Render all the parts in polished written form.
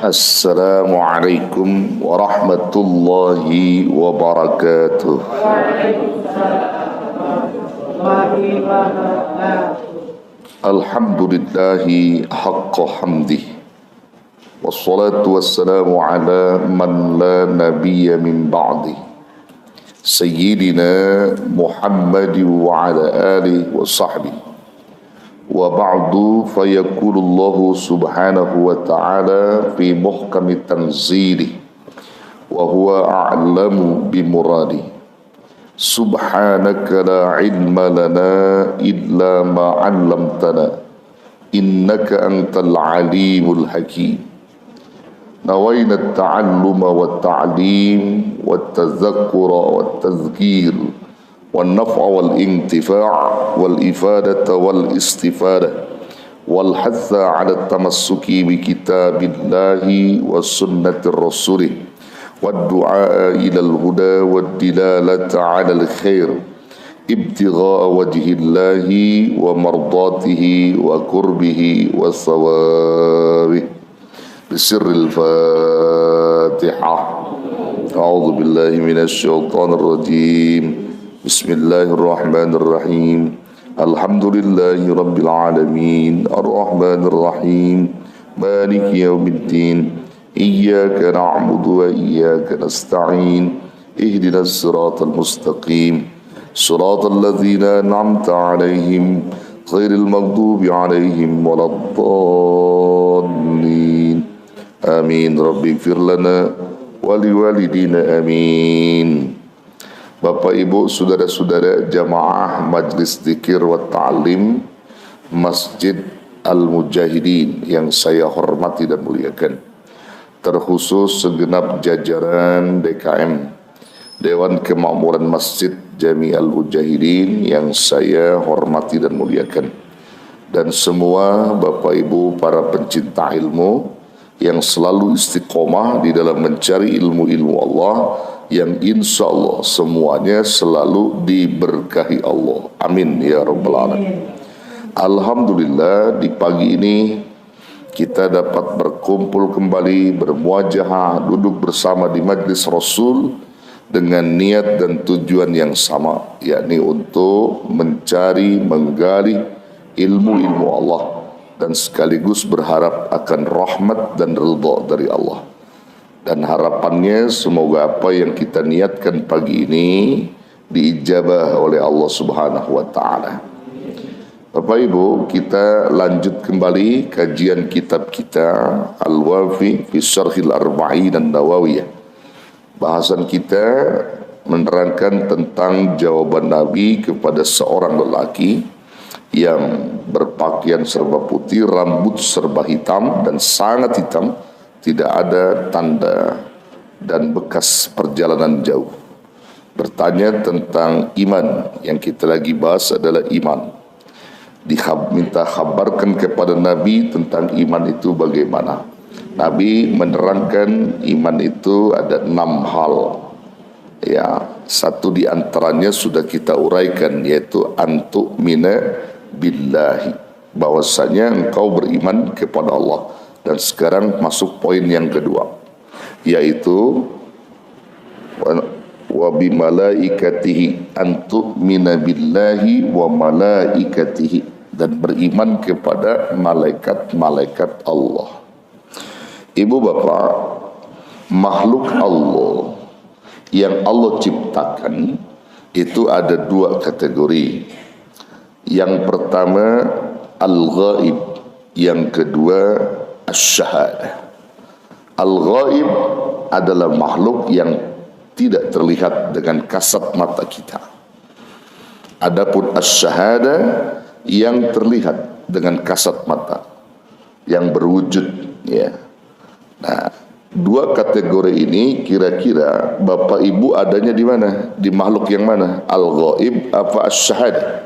Assalamualaikum warahmatullahi wabarakatuh. Alhamdulillahi haqqa hamdih, wassalatu wassalamu ala man la nabiyya min ba'di, Sayyidina Muhammad wa ala alihi wa sahbihi. Wa ba'du, fayaqulullahu subhanahu wa ta'ala fi muhkami tanzili wa huwa a'lamu bimuradi. Subhanaka la ilma lana illa ma 'allamtana innaka antal alimul hakim. Nawayna at-ta'alluma wat-ta'lim wat-tadhakkura wat-tadhkir والنفع والانتفاع والإفادة والاستفادة والحث على التمسك بكتاب الله وسنة الرسول والدعاء إلى الهدى والدلالة على الخير ابتغاء وجه الله ومرضاته وقربه وثوابه بسر الفاتحة. أعوذ بالله من الشيطان الرجيم. Bismillahirrahmanirrahim. Alhamdulillahi rabbil alamin. Ar-Rahmanirrahim. Maliki yaumiddin. Iyyaka na'budu wa iyyaka nasta'in. Ihdinas siratal mustaqim. Siratal ladzina an'amta 'alaihim ghairil maghdubi 'alaihim waladdallin. Amin. Rabbighfir lana wa liwalidina amin. Bapak Ibu, saudara-saudara jamaah Majlis Dzikir wa Ta'lim Masjid Al-Mujahidin yang saya hormati dan muliakan, terkhusus segenap jajaran DKM Dewan Kemakmuran Masjid Jami Al-Mujahidin yang saya hormati dan muliakan, dan semua Bapak Ibu para pencinta ilmu yang selalu istiqomah di dalam mencari ilmu-ilmu Allah, yang insya Allah semuanya selalu diberkahi Allah. Amin ya rabbal alamin. Alhamdulillah, di pagi ini kita dapat berkumpul kembali, bermuajahah, duduk bersama di majlis Rasul dengan niat dan tujuan yang sama, yakni untuk mencari, menggali ilmu-ilmu Allah dan sekaligus berharap akan rahmat dan ridha dari Allah. Dan harapannya semoga apa yang kita niatkan pagi ini diijabah oleh Allah Subhanahu wa ta'ala. Bapak Ibu, kita lanjut kembali kajian kitab kita Al-Wafi fi Syarhil Arba'in An-Nawawiyah. Bahasan kita menerangkan tentang jawaban Nabi kepada seorang lelaki yang berpakaian serba putih, rambut serba hitam dan sangat hitam, tidak ada tanda dan bekas perjalanan jauh. Bertanya tentang iman, yang kita lagi bahas adalah iman. Minta khabarkan kepada Nabi tentang iman itu bagaimana. Nabi menerangkan iman itu ada 6 hal. Ya, satu di antaranya sudah kita uraikan, yaitu antu'mina billahi, bahwasanya engkau beriman kepada Allah. Dan sekarang masuk poin yang kedua, yaitu wa bimalaikatihi, antu'mina billahi wa malaikatihi, dan beriman kepada malaikat-malaikat Allah. Ibu bapak, makhluk Allah yang Allah ciptakan itu ada 2 kategori. Yang pertama al-ghaib, yang kedua asy-syahadah. Al-ghaib adalah makhluk yang tidak terlihat dengan kasat mata kita. Adapun asy-syahadah yang terlihat dengan kasat mata, yang berwujud, ya. Nah, 2 kategori ini kira-kira Bapak Ibu adanya di mana? Di makhluk yang mana? Al-ghaib apa asy-syahadah?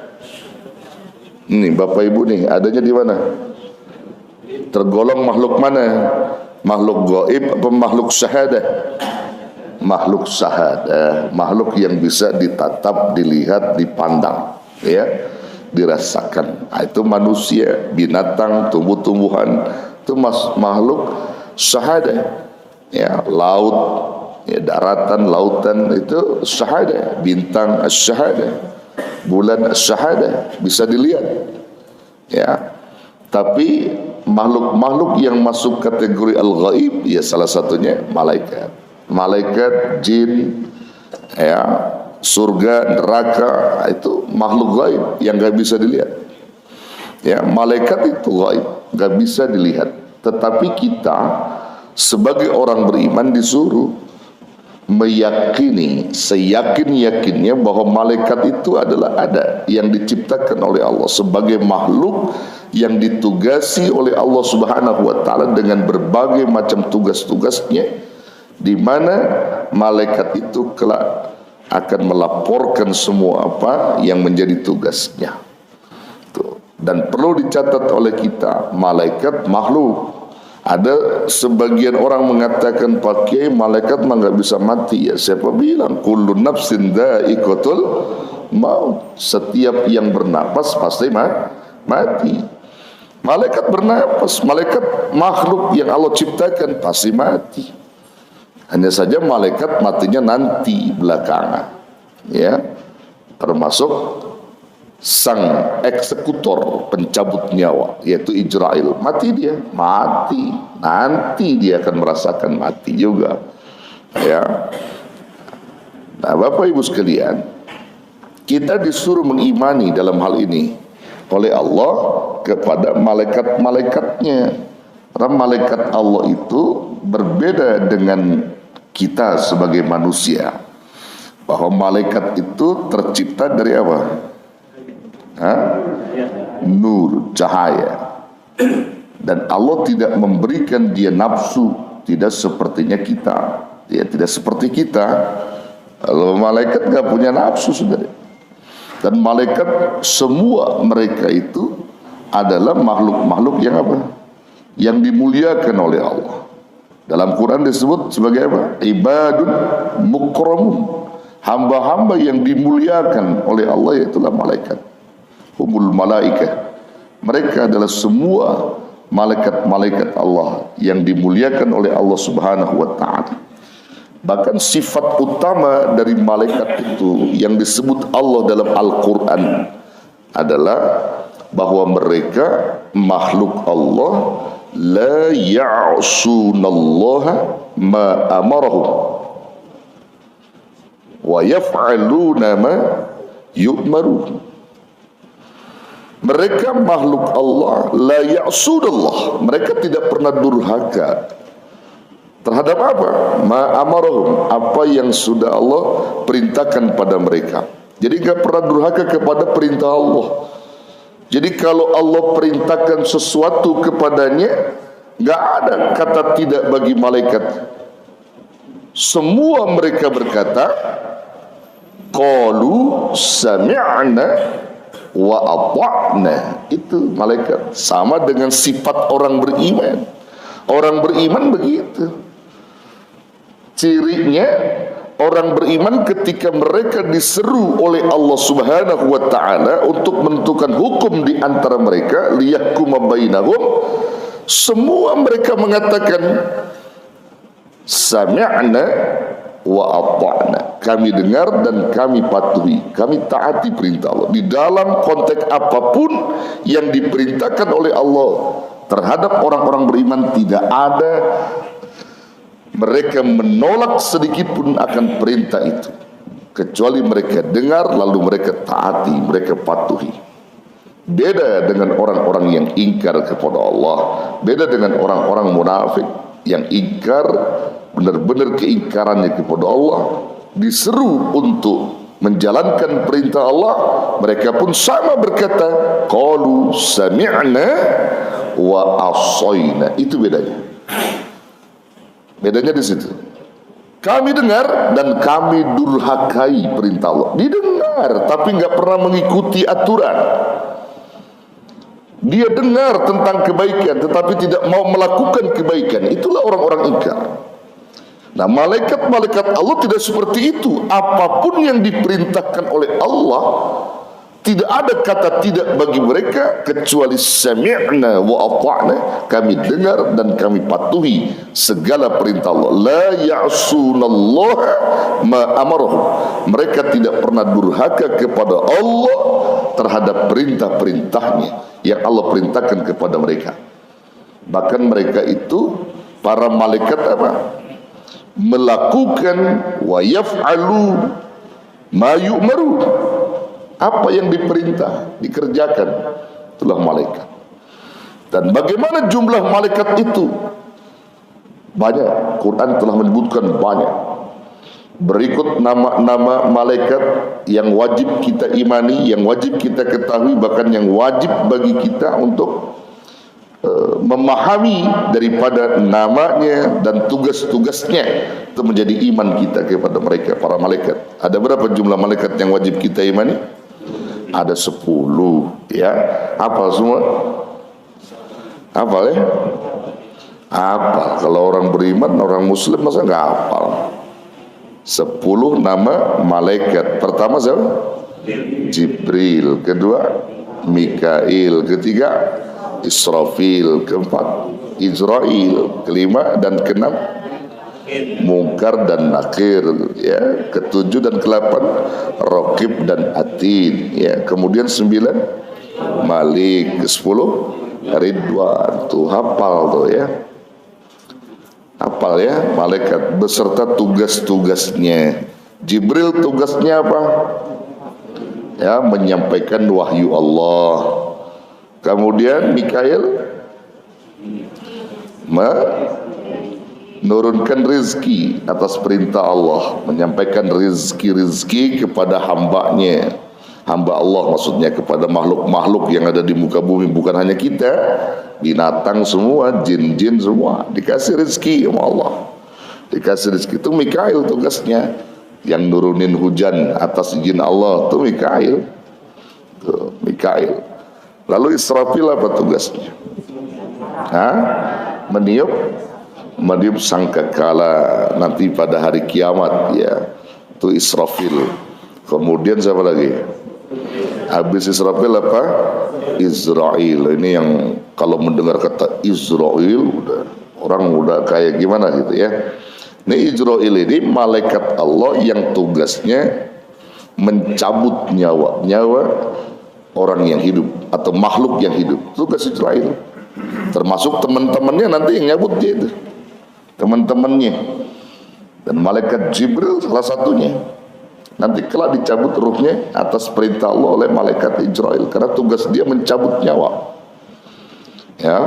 Ini Bapak Ibu nih adanya di mana? Tergolong makhluk mana? Makhluk gaib apa makhluk syahadah? Makhluk syahadah, makhluk yang bisa ditatap, dilihat, dipandang, ya, dirasakan. Nah, itu manusia, binatang, tumbuh-tumbuhan, itu makhluk Syahadah. Ya, laut, ya, daratan, lautan itu syahadah. Bintang as-syahadah, bulan as-syahadah, bisa dilihat. Ya, tapi makhluk-makhluk yang masuk kategori al-ghaib, ya salah satunya malaikat. Malaikat, jin, ya, surga, neraka, itu makhluk gaib yang gak bisa dilihat. Ya, malaikat itu gaib, gak bisa dilihat. Tetapi kita sebagai orang beriman disuruh meyakini seyakin-yakinnya bahwa malaikat itu adalah ada, yang diciptakan oleh Allah sebagai makhluk yang ditugasi oleh Allah Subhanahu wa taala dengan berbagai macam tugas-tugasnya, di mana malaikat itu kelak akan melaporkan semua apa yang menjadi tugasnya. Tuh. Dan perlu dicatat oleh kita, malaikat makhluk. Ada sebagian orang mengatakan, pakai malaikat mah nggak bisa mati. Ya, siapa bilang? Kullu nafsin dha'iqatul maut. Setiap yang bernapas pasti mati. Malaikat bernapas, malaikat makhluk yang Allah ciptakan pasti mati. Hanya saja malaikat matinya nanti belakangan. Ya, termasuk sang eksekutor pencabut nyawa, yaitu Israel. Mati dia, mati. Nanti dia akan merasakan mati juga. Ya. Nah, Bapak Ibu sekalian, kita disuruh mengimani dalam hal ini oleh Allah kepada malaikat-malaikatnya. Karena malaikat Allah itu berbeda dengan kita sebagai manusia. Bahwa malaikat itu tercipta dari apa? Nur, cahaya. Dan Allah tidak memberikan dia nafsu, tidak sepertinya kita. Dia tidak seperti kita. Kalau malaikat gak punya nafsu, saudara. Dan malaikat semua mereka itu adalah makhluk-makhluk yang apa? Yang dimuliakan oleh Allah. Dalam Quran disebut sebagai apa? Ibadun mukramun. Hamba-hamba yang dimuliakan oleh Allah, yaitulah malaikat. Humul malaikah. Mereka adalah semua malaikat-malaikat Allah yang dimuliakan oleh Allah Subhanahu wa taala. Bahkan sifat utama dari malaikat itu yang disebut Allah dalam Al-Qur'an adalah bahwa mereka makhluk Allah, la ya'sunallaha ma amarahum wa yaf'aluna ma yu'marun. Mereka makhluk Allah, la ya'sudallah. Mereka tidak pernah durhaka terhadap apa? Ma'amarahum, apa yang sudah Allah perintahkan pada mereka. Jadi gak pernah durhaka kepada perintah Allah. Jadi kalau Allah perintahkan sesuatu kepadanya, gak ada kata tidak bagi malaikat. Semua mereka berkata, qalu sami'na wa ata'na. Itu malaikat, sama dengan sifat orang beriman. Orang beriman begitu. Cirinya orang beriman ketika mereka diseru oleh Allah Subhanahu wa taala untuk menentukan hukum di antara mereka, liyahkuma bainahum, semua mereka mengatakan sami'na wa ata'na. Kami dengar dan kami patuhi, kami taati perintah Allah. Di dalam konteks apapun yang diperintahkan oleh Allah terhadap orang-orang beriman, tidak ada mereka menolak sedikit pun akan perintah itu, kecuali mereka dengar lalu mereka taati, mereka patuhi. Beda dengan orang-orang yang ingkar kepada Allah, beda dengan orang-orang munafik yang ingkar, benar-benar keingkarannya kepada Allah. Diseru untuk menjalankan perintah Allah, mereka pun sama berkata, qalu sami'na wa asaina. Itu bedanya. Bedanya di situ. Kami dengar dan kami durhakai perintah Allah. Didengar tapi nggak pernah mengikuti aturan. Dia dengar tentang kebaikan tetapi tidak mau melakukan kebaikan. Itulah orang-orang ingkar. Nah, malaikat-malaikat Allah tidak seperti itu. Apapun yang diperintahkan oleh Allah, Tidak ada kata tidak bagi mereka kecuali sami'na wa ata'na, kami dengar dan kami patuhi segala perintah Allah. La ya'sunallaha ma amarahum, mereka tidak pernah durhaka kepada Allah terhadap perintah-perintahnya yang Allah perintahkan kepada mereka. Bahkan mereka itu para malaikat apa? Melakukan wa yaf'alu ma yu'maru, apa yang diperintah dikerjakan, itulah malaikat. Dan bagaimana jumlah malaikat itu? Banyak, Quran telah menyebutkan banyak. Berikut nama-nama malaikat yang wajib kita imani, yang wajib kita ketahui, bahkan yang wajib bagi kita untuk memahami daripada namanya dan tugas-tugasnya, itu menjadi iman kita kepada mereka, para malaikat. Ada berapa jumlah malaikat yang wajib kita imani? Ada 10, ya. Hafal semua? Hafal ya? Hafal. Kalau orang beriman, orang muslim masa nggak hafal? 10 nama malaikat. Pertama siapa? Jibril. Kedua Mikail. Ketiga Israfil. Keempat Izrail. Kelima dan keenam Munkar dan Nakir, ya. Ketujuh dan ke-8 Raqib dan Atid, ya. Kemudian 9 Malik, ke-10 Ridwan. Tuh hafal tuh, ya. Hafal ya, malaikat beserta tugas-tugasnya. Jibril tugasnya apa? Ya, menyampaikan wahyu Allah. Kemudian Mikail menurunkan rizki atas perintah Allah, menyampaikan rizki kepada hambanya, hamba Allah maksudnya, kepada makhluk-makhluk yang ada di muka bumi. Bukan hanya kita, binatang semua, jin-jin semua dikasih rizki sama Allah, dikasih rizki. Itu Mikail tugasnya, yang nurunin hujan atas izin Allah, itu Mikail. Tuh, Mikail. Lalu Israfil apa tugasnya? Meniup sangkakala nanti pada hari kiamat, ya. Itu Israfil. Kemudian siapa lagi? Habis Israfil apa? Israel. Ini yang kalau mendengar kata Israel orang udah kayak gimana gitu, ya. Ini Israel ini malaikat Allah yang tugasnya mencabut nyawa orang yang hidup atau makhluk yang hidup. Tugas Israel. Termasuk teman-temannya nanti yang nyabut dia itu, teman-temannya. Dan malaikat Jibril salah satunya. Nanti kelak dicabut ruhnya atas perintah Allah oleh malaikat Israel, karena tugas dia mencabut nyawa, ya.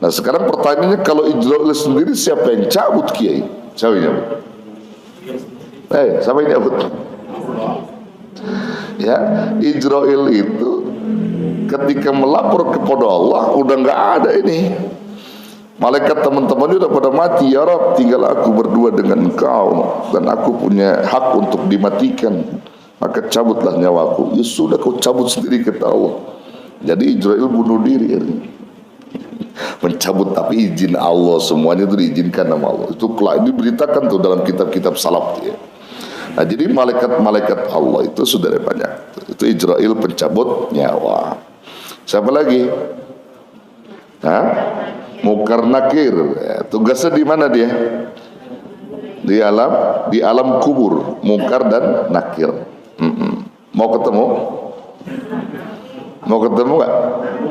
Nah sekarang pertanyaannya, kalau Israel sendiri siapa yang cabut, Kiai? Siapa yang cabut? Siapa yang cabut? Ya, Israel itu ketika melapor kepada Allah udah nggak ada ini. Malaikat teman-temannya udah pada mati. Ya Rabb, tinggal aku berdua dengan engkau, dan aku punya hak untuk dimatikan, maka cabutlah nyawaku. Ya sudah, kau cabut sendiri, kata Allah. Jadi Israel bunuh diri, mencabut, tapi izin Allah, semuanya itu diizinkan sama Allah. Itu kelak diberitakan tuh dalam kitab-kitab salaf, ya. Nah, jadi malaikat-malaikat Allah itu sudah banyak. Itu Israel pencabut nyawa. Siapa lagi? Munkar Nakir, ya, tugasnya di mana dia? Di alam kubur, Munkar dan Nakir. Mau ketemu? Mau ketemu nggak?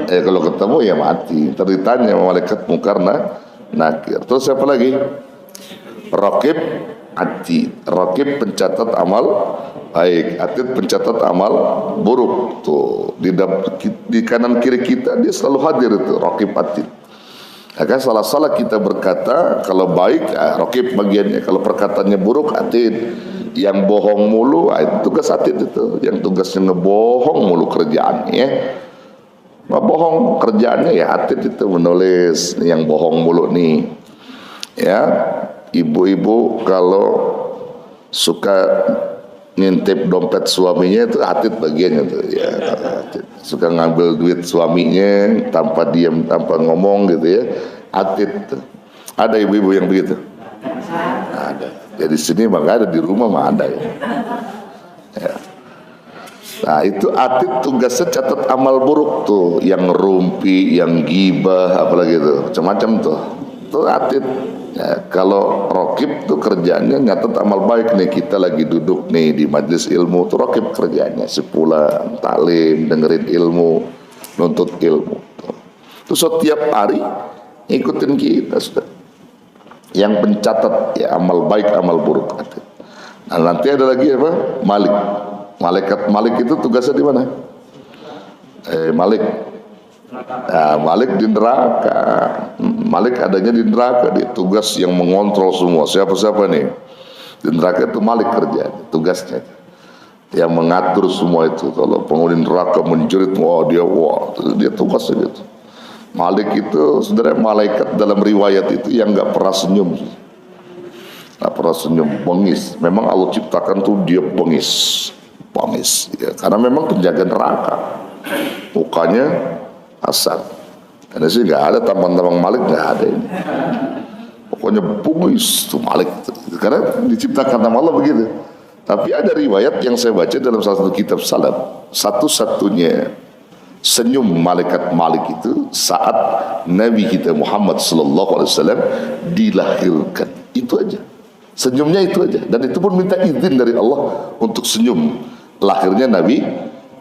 Kalau ketemu ya mati. Teritanya malaikat Munkar Nakir. Terus siapa lagi? Raqib, Atid. Raqib pencatat amal baik, Atid pencatat amal buruk. Tuh di kanan kiri kita dia selalu hadir itu Raqib, Atid. Akan salah-salah kita berkata, kalau baik Raqib bagiannya, kalau perkataannya buruk Atid. Yang bohong mulu itu tugas Atid itu, yang tugasnya ngebohong mulu kerjaannya. Nggak bohong kerjaannya ya Atid itu menulis yang bohong mulu nih. Ya, ibu-ibu kalau suka ngintip dompet suaminya itu Atid bagiannya tuh, ya. Atid. Suka ngambil duit suaminya tanpa diam, tanpa ngomong gitu, ya. Atid tuh. Ada ibu-ibu yang begitu? Ada. Ya di sini mah ada, di rumah mah ada, ya. Ya. Nah itu atid tugasnya catat amal buruk tuh, yang rumpi, yang gibah, apalagi itu, macam-macam tuh. Itu atid. Ya, kalau rokib tuh kerjanya nyatet amal baik nih, kita lagi duduk nih di majelis ilmu tuh rokib kerjanya, sepulang taklim, dengerin ilmu, nuntut ilmu. Tuh setiap hari ikutin kita sudah. Yang pencatat ya amal baik, amal buruk. Nah nanti ada lagi apa? Malik. Malaikat Malik itu tugasnya di mana? Malik. Nah, Malik di neraka. Malik adanya di neraka, dia tugas yang mengontrol semua. Siapa-siapa nih? Di neraka itu Malik kerja, tugasnya. Yang mengatur semua itu. Kalau penghuni neraka menjerit, dia tugasnya gitu. Malik itu saudara, malaikat dalam riwayat itu yang nggak pernah senyum. Nggak pernah senyum, bengis. Memang Allah ciptakan tuh dia bengis ya, karena memang penjaga neraka, mukanya asal. Karena sih nggak ada tampang-tampang Malik, nggak ada ini. Pokoknya bungis tuh Malik, karena diciptakan nama Allah begitu. Tapi ada riwayat yang saya baca dalam salah satu kitab salaf, satu-satunya senyum malaikat Malik itu saat Nabi kita Muhammad sallallahu alaihi wasallam dilahirkan. Itu aja. Senyumnya itu aja, dan itu pun minta izin dari Allah untuk senyum lahirnya Nabi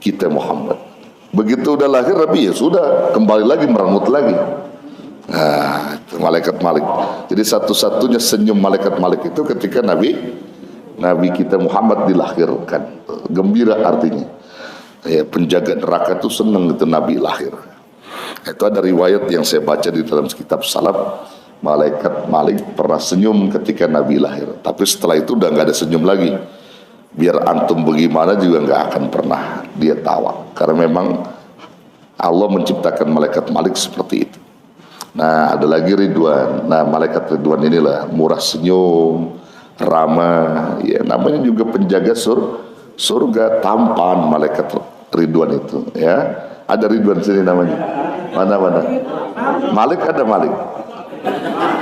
kita Muhammad. Begitu udah lahir Nabi, ya sudah kembali lagi merengut lagi. Nah, itu malaikat Malik. Jadi satu-satunya senyum malaikat Malik itu ketika Nabi kita Muhammad dilahirkan. Gembira artinya. Ya, penjaga neraka itu senang itu Nabi lahir. Itu ada riwayat yang saya baca di dalam kitab salaf. Malaikat Malik pernah senyum ketika Nabi lahir. Tapi setelah itu udah nggak ada senyum lagi. Biar antum bagaimana juga nggak akan pernah dia tawa. Karena memang Allah menciptakan malaikat Malik seperti itu. Nah ada lagi Ridwan. Nah malaikat Ridwan inilah murah senyum, ramah. Ya namanya juga penjaga surga, tampan malaikat Ridwan itu. Ya ada Ridwan sini namanya. Mana? Malik ada Malik.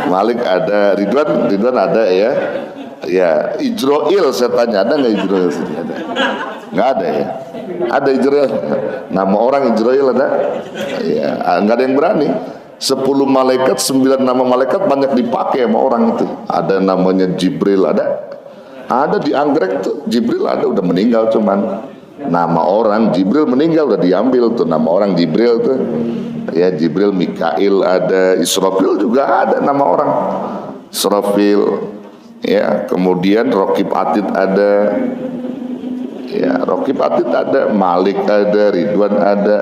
Malik ada, Ridwan ada ya. Ya, Ijroil saya tanya, ada nggak Ijroil sini? Ada? Nggak ada ya? Ada Ijroil? Nama orang Ijroil ada? Ya, nggak ada yang berani. 10 malaikat, 9 nama malaikat banyak dipakai sama orang itu. Ada namanya Jibril ada di anggrek tuh. Jibril ada, udah meninggal cuman. Nama orang Jibril meninggal udah diambil tuh nama orang Jibril tuh. Ya Jibril, Mikail ada, Israfil juga ada nama orang. Israfil. Ya, kemudian Rokib Atid ada. Ya, Rokib Atid ada, Malik ada, Ridwan ada.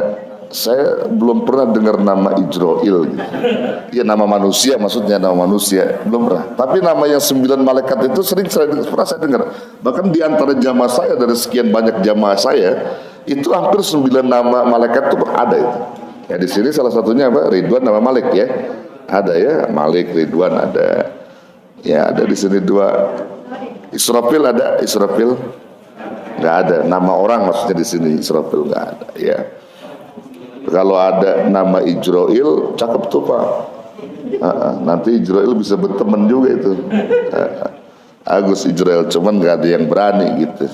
Saya belum pernah dengar nama Ijroil gitu. Ya nama manusia, maksudnya nama manusia belum pernah. Tapi nama yang 9 malaikat itu sering pernah saya dengar. Bahkan di antara jamaah saya, dari sekian banyak jamaah saya, itu hampir 9 nama malaikat itu ada itu. Ya di sini salah satunya apa? Ridwan nama Malik ya. Ada ya, Malik, Ridwan ada. Ya ada di sini 2. Israfil ada, Israfil nggak ada. Nama orang maksudnya di sini Israfil nggak ada. Ya. Kalau ada nama Ijroil, cakep tuh Pak. Nanti Ijroil bisa berteman juga itu. Agus Ijroil, cuman nggak ada yang berani gitu.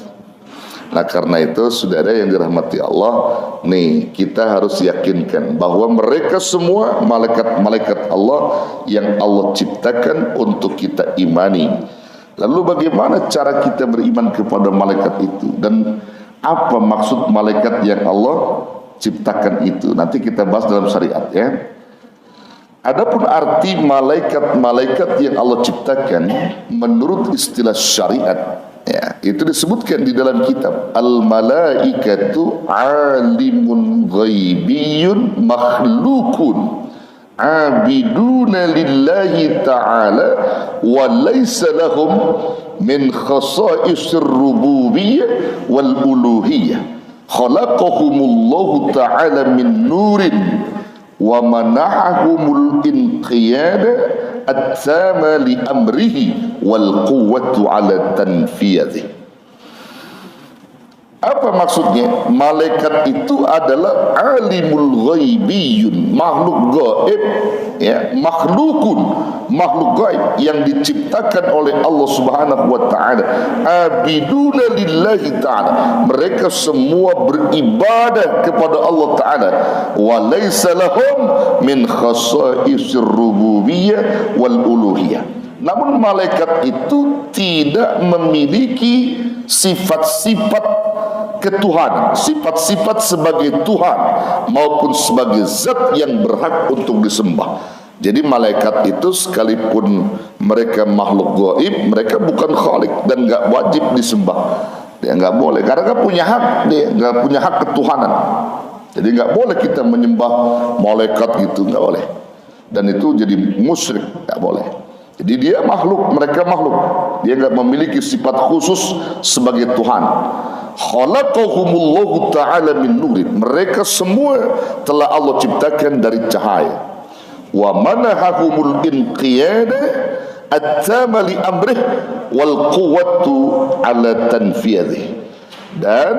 Nah karena itu saudara yang dirahmati Allah, nih kita harus yakinkan bahwa mereka semua malaikat-malaikat Allah yang Allah ciptakan untuk kita imani. Lalu bagaimana cara kita beriman kepada malaikat itu, dan apa maksud malaikat yang Allah ciptakan itu? Nanti kita bahas dalam syariat ya. Adapun arti malaikat-malaikat yang Allah ciptakan menurut istilah syariat, ya, itu disebutkan di dalam kitab al-malaikatu alimun ghaibiyun makhlukun abiduna lillahi ta'ala wa laysa lahum min khasa'isir rububiyyah wal uluhiyyah khalaqahumullahu ta'ala min nurin wa manahahumul inqiyada at-tama li amrihi wal quwwatu ala tanfiyadhi. Apa maksudnya? Malaikat itu adalah alimul ghaibiyun, makhluk gaib, ya, makhluk gaib yang diciptakan oleh Allah Subhanahu wa taala. Abiduna lillahi taala. Mereka semua beribadah kepada Allah taala. Wa laisa lahum min khasaisir rububiyyah wal uluhiyah. Namun malaikat itu tidak memiliki sifat-sifat ketuhanan, sifat-sifat sebagai Tuhan maupun sebagai zat yang berhak untuk disembah. Jadi malaikat itu sekalipun mereka makhluk gaib, mereka bukan khalik dan enggak wajib disembah. Dia enggak boleh karena enggak punya hak, dia enggak punya hak ketuhanan. Jadi enggak boleh kita menyembah malaikat gitu, enggak boleh. Dan itu jadi musyrik, enggak boleh. Jadi dia makhluk, mereka makhluk. Dia enggak memiliki sifat khusus sebagai Tuhan. Khalaqahumullahu ta'ala min nurin. Mereka semua telah Allah ciptakan dari cahaya. Wa manahahumul inqiyada at-tama li amrih wal quwwatu ala tanfiyadih. Dan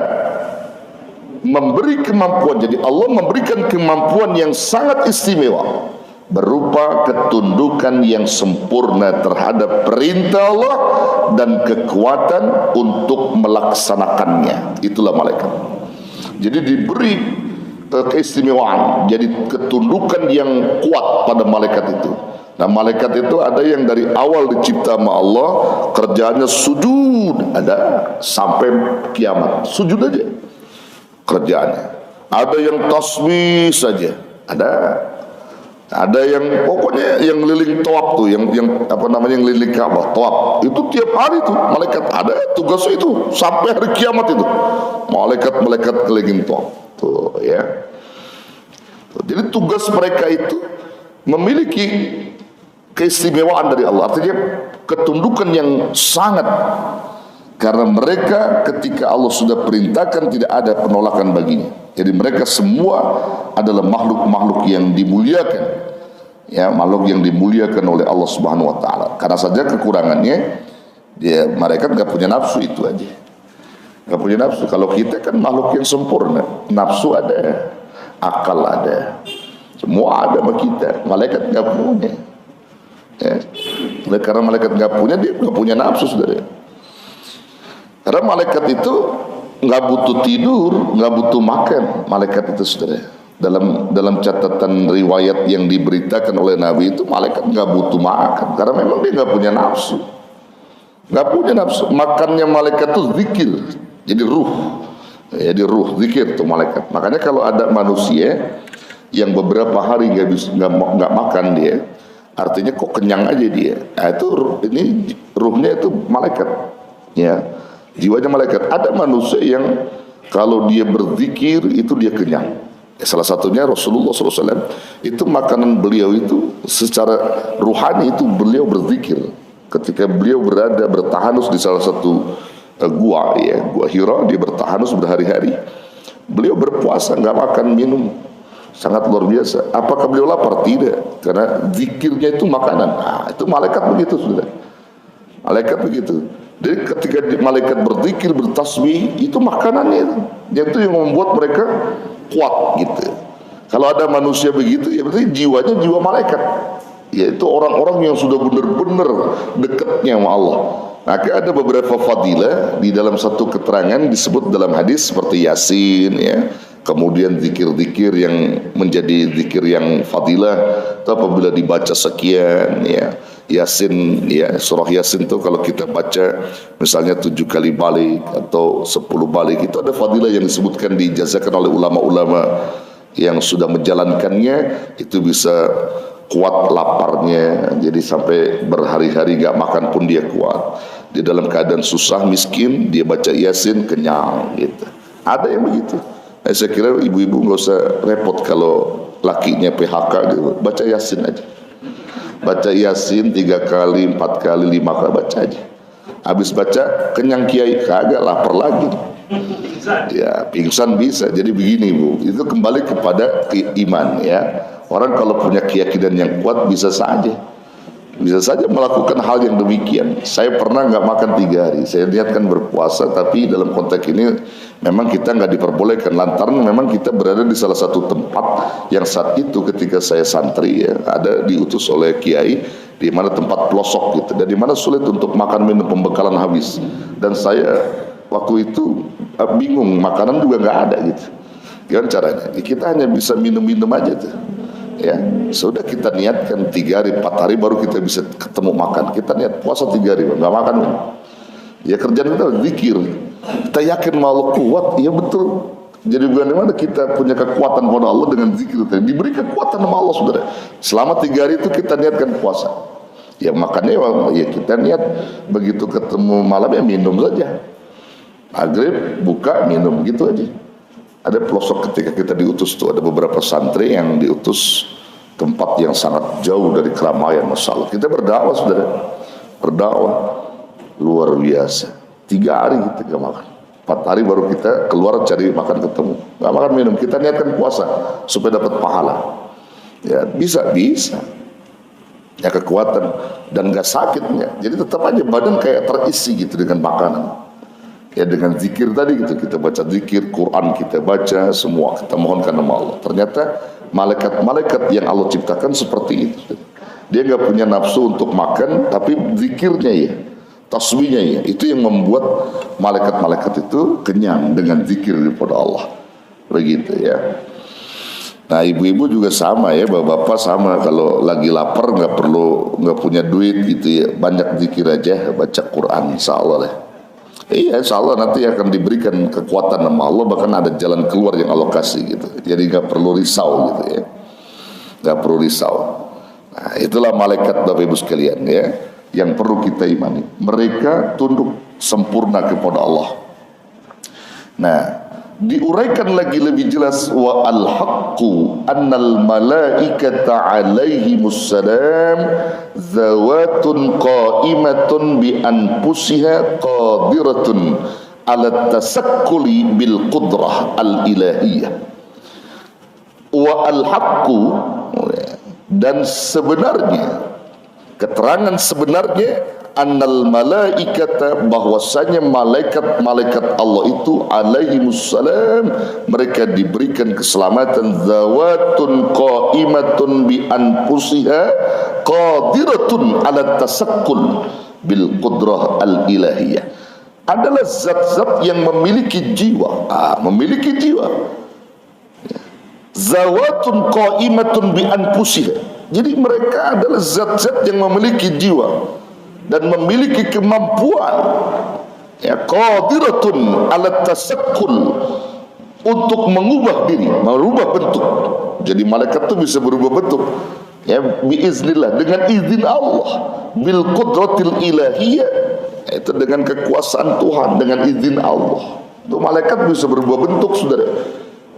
memberi kemampuan. Jadi Allah memberikan kemampuan yang sangat istimewa berupa ketundukan yang sempurna terhadap perintah Allah dan kekuatan untuk melaksanakannya. Itulah malaikat. Jadi diberi keistimewaan, jadi ketundukan yang kuat pada malaikat itu. Nah, malaikat itu ada yang dari awal dicipta sama Allah kerjaannya sujud, ada sampai kiamat sujud aja kerjaannya. Ada yang tasbih saja, ada yang pokoknya yang keliling tawaf tuh, yang apa namanya, yang keliling Ka'bah, tawaf. Itu tiap hari tuh malaikat ada tugasnya itu sampai hari kiamat itu. Malaikat keliling tawaf. Tuh ya. Jadi tugas mereka itu memiliki keistimewaan dari Allah. Artinya ketundukan yang sangat, karena mereka ketika Allah sudah perintahkan tidak ada penolakan baginya. Jadi mereka semua adalah makhluk-makhluk yang dimuliakan, ya, makhluk yang dimuliakan oleh Allah Subhanahu wa taala. Karena saja kekurangannya, dia mereka enggak punya nafsu, itu aja. Enggak punya nafsu. Kalau kita kan makhluk yang sempurna, nafsu ada, akal ada, semua ada sama kita. Malaikat enggak punya. Ya. Karena malaikat enggak punya, dia enggak punya nafsu, saudara. Karena malaikat itu nggak butuh tidur, nggak butuh makan. Malaikat itu, saudara, dalam catatan riwayat yang diberitakan oleh Nabi itu, malaikat nggak butuh makan karena memang dia nggak punya nafsu, nggak punya nafsu. Makannya malaikat itu zikir, jadi ruh, jadi ruh zikir tuh malaikat. Makanya kalau ada manusia yang beberapa hari nggak makan dia, artinya kok kenyang aja dia. Nah, itu ini ruhnya itu malaikat, ya. Jiwanya malaikat. Ada manusia yang kalau dia berzikir itu dia kenyang. Salah satunya Rasulullah SAW. Itu makanan beliau itu secara ruhani itu beliau berzikir. Ketika beliau bertahanus di salah satu gua, ya, gua Hira, dia bertahanus berhari-hari. Beliau berpuasa, nggak makan minum, sangat luar biasa. Apakah beliau lapar? Tidak, karena zikirnya itu makanan. Nah, itu malaikat begitu, sudah. Malaikat begitu. Jadi ketika malaikat berzikir, bertasbih, itu makanannya itu yang membuat mereka kuat gitu. Kalau ada manusia begitu, ya berarti jiwanya jiwa malaikat, yaitu orang-orang yang sudah benar-benar dekatnya sama Allah. Maka ada beberapa fadilah di dalam satu keterangan disebut dalam hadis seperti Yasin, ya. Kemudian zikir-zikir yang menjadi zikir yang fadilah itu apabila dibaca sekian, ya. Yasin, ya, surah Yasin itu kalau kita baca misalnya 7 kali balik atau 10 balik, itu ada fadilah yang disebutkan, dijazakan oleh ulama-ulama yang sudah menjalankannya, itu bisa kuat laparnya, jadi sampai berhari-hari gak makan pun dia kuat. Di dalam keadaan susah miskin, dia baca Yasin kenyang gitu. Ada yang begitu. Nah, saya kira ibu-ibu gak usah repot kalau lakinya PHK gitu. Baca Yasin aja. Baca Yasin 3 kali, 4 kali, 5 kali, baca aja. Habis baca kenyang kiai, kagak, lapar lagi. Ya, pingsan bisa. Jadi begini, Bu, itu kembali kepada iman, ya. Orang kalau punya keyakinan yang kuat bisa saja bisa saja melakukan hal yang demikian. Saya pernah nggak makan 3 hari, saya niatkan berpuasa, tapi dalam konteks ini memang kita nggak diperbolehkan lantaran memang kita berada di salah satu tempat yang saat itu ketika saya santri ya, ada diutus oleh kiai di mana tempat pelosok gitu, dan di mana sulit untuk makan minum, pembekalan habis, dan saya waktu itu bingung, makanan juga nggak ada gitu. Gimana caranya? Kita hanya bisa minum-minum aja tuh. Ya, sudah kita niatkan 3 hari, 4 hari baru kita bisa ketemu makan. Kita niat puasa 3 hari, nggak makan. Ya kerjaan kita zikir. Kita yakin Allah kuat, iya betul. Jadi bagaimana kita punya kekuatan pada Allah dengan zikir tadi. Diberi kekuatan sama Allah, saudara. Selama 3 hari itu kita niatkan puasa. Ya makannya ya kita niat begitu ketemu malam ya minum saja. Maghrib buka minum gitu aja. Ada pelosok ketika kita diutus tuh, ada beberapa santri yang diutus tempat yang sangat jauh dari keramaian, masya Allah. Kita berdakwah, saudara, berdakwah luar biasa. 3 hari kita gak makan, 4 hari baru kita keluar cari makan ketemu, gak makan minum. Kita niatkan puasa supaya dapat pahala. Ya bisa ya kekuatan dan gak sakitnya. Jadi tetap aja badan kayak terisi gitu dengan makanan. Ya dengan zikir tadi gitu, kita baca zikir, Quran kita baca, semua kita mohonkan nama Allah. Ternyata malaikat-malaikat yang Allah ciptakan seperti itu. Dia nggak punya nafsu untuk makan, tapi zikirnya ya, tasbihnya ya, itu yang membuat malaikat-malaikat itu kenyang dengan zikir kepada Allah. Begitu ya. Nah ibu-ibu juga sama ya, bapak-bapak sama, kalau lagi lapar nggak punya duit gitu ya, banyak zikir aja, baca Quran, insya Allah ya. Iya, insya Allah nanti akan diberikan kekuatan sama Allah, bahkan ada jalan keluar yang Allah kasih gitu. Jadi nggak perlu risau gitu ya, nggak perlu risau. Nah, itulah malaikat Bapak Ibu sekalian ya, yang perlu kita imani. Mereka tunduk sempurna kepada Allah. Nah, diuraikan lagi lebih jelas, wa al-haqqu annal malaikata alaihimus salam zawatun qa'imatun bi anfusiha qadiratun ala tasakkuli bil qudrah al-ilahiyah. Wa al-haqqu, dan sebenarnya, keterangan sebenarnya, annal malaikata, bahwasanya malaikat-malaikat Allah itu alaihimussalam, mereka diberikan keselamatan, zawatun qaimatun bi anfusiha qadiratun ala tasakkul bil qudrah al ilahiyah, adalah zat-zat yang memiliki jiwa, memiliki jiwa. Zawatun qaimatun bi anfusiha, jadi mereka adalah zat-zat yang memiliki jiwa dan memiliki kemampuan, ya, qadiratun ala tasakkul, untuk mengubah diri, merubah bentuk. Jadi malaikat itu bisa berubah bentuk, ya, biiznillah, dengan izin Allah, bil qudratil ilahiyah, itu dengan kekuasaan Tuhan, dengan izin Allah. Itu malaikat bisa berubah bentuk, saudara,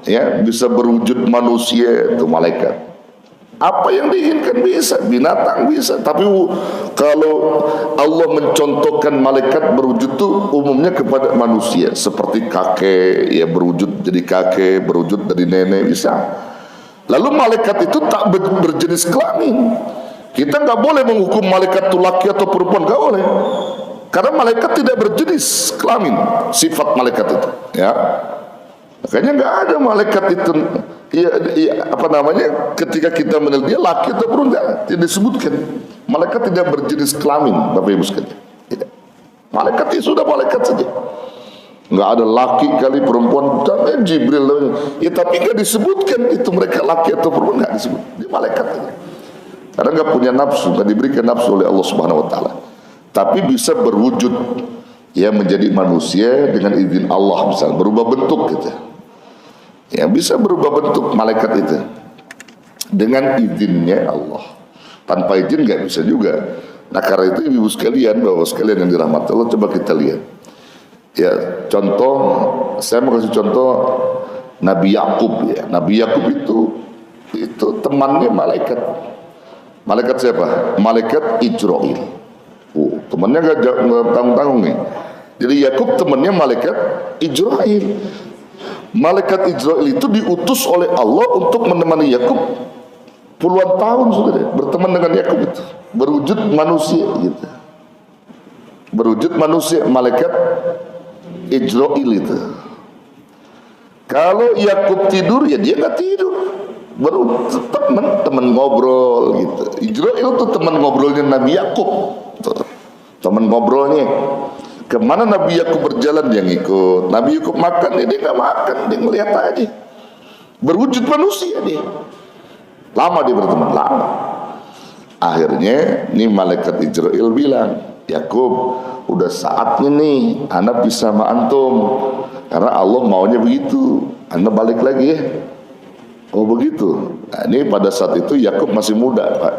ya, bisa berwujud manusia, itu malaikat. Apa yang diinginkan bisa, binatang bisa. Tapi kalau Allah mencontohkan malaikat berwujud itu umumnya kepada manusia, seperti kakek, ya, berwujud jadi kakek, berwujud dari nenek, bisa. Lalu malaikat itu tak berjenis kelamin. Kita nggak boleh menghukum malaikat itu laki atau perempuan, nggak boleh. Karena malaikat tidak berjenis kelamin, sifat malaikat itu, ya. Makanya nggak ada malaikat itu, ya, apa namanya, ketika kita meneliti dia laki atau perempuan, tidak disebutkan. Malaikat tidak berjenis kelamin, Bapak Ibu sekalian. Tidak. Malaikat itu sudah malaikat saja. Nggak ada laki kali perempuan, dan Jibril, ya, tapi nggak disebutkan itu mereka laki atau perempuan, nggak disebut. Dia malaikat saja. Karena nggak punya nafsu, nggak diberikan nafsu oleh Allah Subhanahu Wa Taala. Tapi bisa berwujud, ya, menjadi manusia dengan izin Allah, misalnya berubah bentuk gitu. Ya, bisa berubah bentuk malaikat itu dengan izinnya Allah. Tanpa izin nggak bisa juga. Nah karena itu ibu sekalian, bapak sekalian yang dirahmati Allah, coba kita lihat. Ya, contoh, saya mau kasih contoh Nabi Yakub, ya. Nabi Yakub itu temannya malaikat. Malaikat siapa? Malaikat Israil. Temannya nggak tanggung-tanggung nih. Jadi Yakub temannya malaikat Israil. Malaikat Israil itu diutus oleh Allah untuk menemani Yakub Puluhan tahun sudah berteman dengan Yakub itu, berwujud manusia gitu. Berwujud manusia, malaikat Ijrail itu. Kalau Yakub tidur ya dia nggak tidur, baru teman ngobrol gitu. Ijrail tuh teman ngobrolnya Nabi Yakub, teman ngobrolnya. Kemana Nabi Yakub berjalan dia ngikut. Nabi Yakub makan dia nggak makan, dia ngeliat aja. Berwujud manusia dia. Lama dia berteman, lama. Akhirnya nih malaikat Ijrail bilang, Yakub, udah saatnya nih anak bisa sama antum, karena Allah maunya begitu. Anak balik lagi ya. Oh begitu. Nah, ini pada saat itu Yakub masih muda, Pak.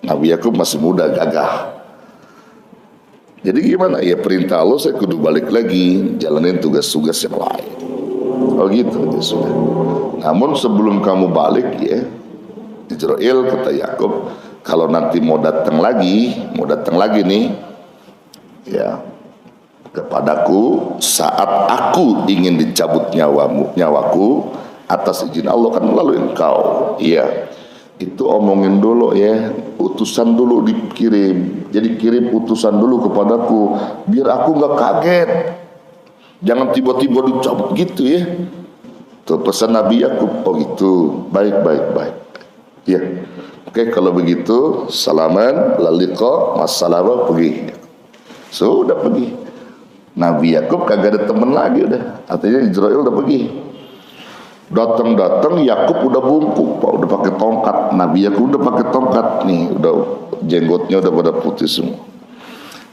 Nabi Yakub masih muda, gagah. Jadi gimana? Ya perintah Allah, saya kudu balik lagi, jalanin tugas-tugas yang lain. Oh gitu, ya sudah. Namun sebelum kamu balik ya, Ijrail kata Yakub, kalau nanti mau datang lagi nih, ya kepadaku saat aku ingin dicabut nyawaku atas izin Allah, kan melalui engkau. Iya. Itu omongin dulu ya, utusan dulu dikirim. Jadi kirim utusan dulu kepadaku, biar aku nggak kaget. Jangan tiba-tiba dicabut gitu ya. Tuh pesan Nabi Yakub. Oh gitu, baik. Ya, oke kalau begitu salaman, laliqa, masalama, pergi. Sudah pergi. Nabi Yakub kagak ada teman lagi udah. Artinya Ijrail udah pergi. Datang Yakub udah bungkuk, Pak, udah pakai tongkat. Nabi Yakub udah pakai tongkat nih, udah jenggotnya udah pada putih semua.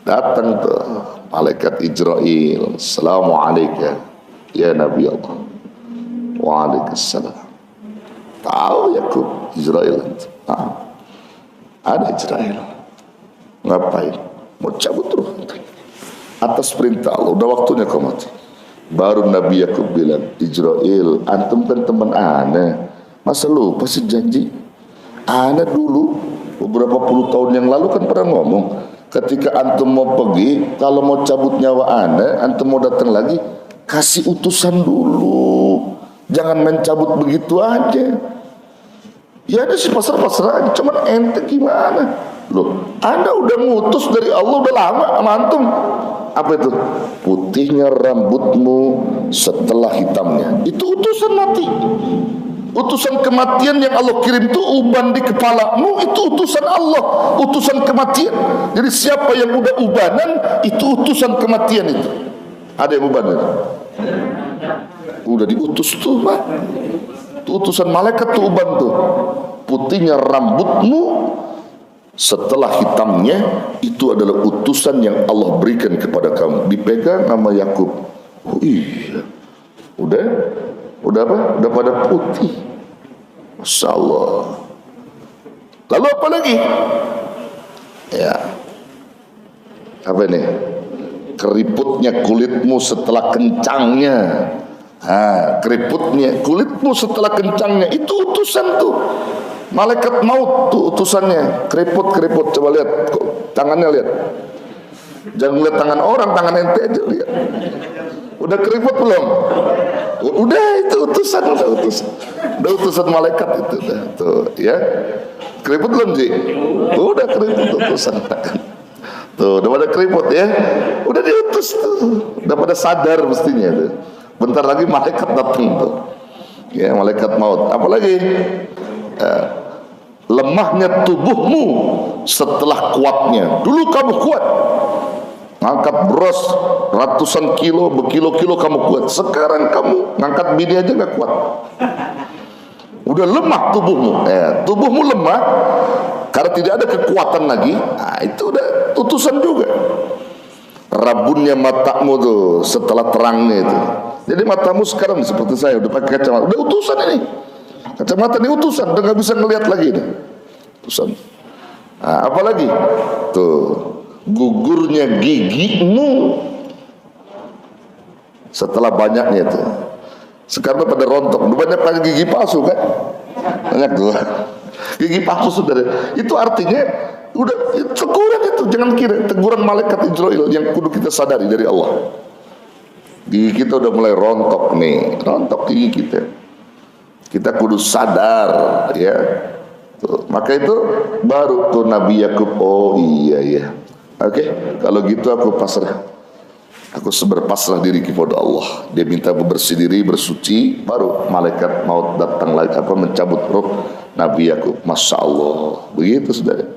Datang tuh malaikat Ijrail, Assalamualaikum ya Nabi Allah. Waalaikumsalam. Tahu Yakub Ijrail? Ada Ijrail. Ngapain? Mau cabut terus atas perintah Allah, udah waktunya kau mati. Baru Nabi Yakub bilang, Ijrail, antum kan teman ana, masa lupa sih janji? Ana dulu beberapa puluh tahun yang lalu kan pernah ngomong, ketika antum mau pergi, kalau mau cabut nyawa ana, antum mau datang lagi, kasih utusan dulu, jangan mencabut begitu aja. Ya ada sih pasrah-pasrah aja, cuman ente gimana? Loh, anda udah ngutus dari Allah udah lama sama antum. Apa itu? Putihnya rambutmu setelah hitamnya. Itu utusan mati. Utusan kematian yang Allah kirim itu uban di kepalamu, itu utusan Allah, utusan kematian. Jadi siapa yang udah ubanan, itu utusan kematian itu. Ada yang ubanan? Udah diutus tuh, Pak. Itu utusan malaikat tuh uban tuh. Putihnya rambutmu setelah hitamnya, itu adalah utusan yang Allah berikan kepada kamu. Dipegang sama Yakub. Oh iya, udah apa? Udah pada putih. Masya Allah. Lalu apa lagi? Ya, apa ini? Keriputnya kulitmu setelah kencangnya. Keriputnya kulitmu setelah kencangnya, itu utusan tuh. Malaikat maut tuh utusannya. Keriput, coba lihat tangannya, lihat. Jangan lihat tangan orang, tangan ente aja lihat. Udah keriput belum? Udah, itu utusan, udah utusan malaikat itu dah. Tuh ya. Keriput belum sih? Udah keriput utusan. Tuh, udah pada keriput ya. Udah diutus tuh. Udah pada sadar mestinya tuh. Bentar lagi malaikat datang tuh. Ya, malaikat maut. Apalagi? Lemahnya tubuhmu setelah kuatnya. Dulu kamu kuat, ngangkat beras ratusan kilo, berkilo-kilo kamu kuat. Sekarang kamu ngangkat bini aja gak kuat. Udah lemah tubuhmu. Tubuhmu lemah karena tidak ada kekuatan lagi. Itu udah utusan juga. Rabunnya matamu tuh setelah terangnya itu. Jadi matamu sekarang seperti saya udah pakai kacamata. Udah utusan ini. Kacamata ini utusan, udah gak bisa ngelihat lagi nih. Utusan. Apalagi? Tuh, gugurnya gigimu setelah banyaknya itu. Sekarang pada rontok, banyak pakai gigi palsu kan? Banyak tuh. Gigi palsu sudah. Itu artinya udah teguran itu, jangan kira teguran malaikat Ijrail yang kudu kita sadari dari Allah. Gigi kita udah mulai rontok nih, rontok gigi kita. Kita kudu sadar ya. Tuh, maka itu baru tuh Nabi Yakub, oh iya. Oke, kalau gitu aku pasrah. Aku berpasrah diri kepada Allah. Dia minta bersih diri, bersuci, baru malaikat maut datang lagi mencabut roh Nabi Yakub. Masya Allah, begitu saudara.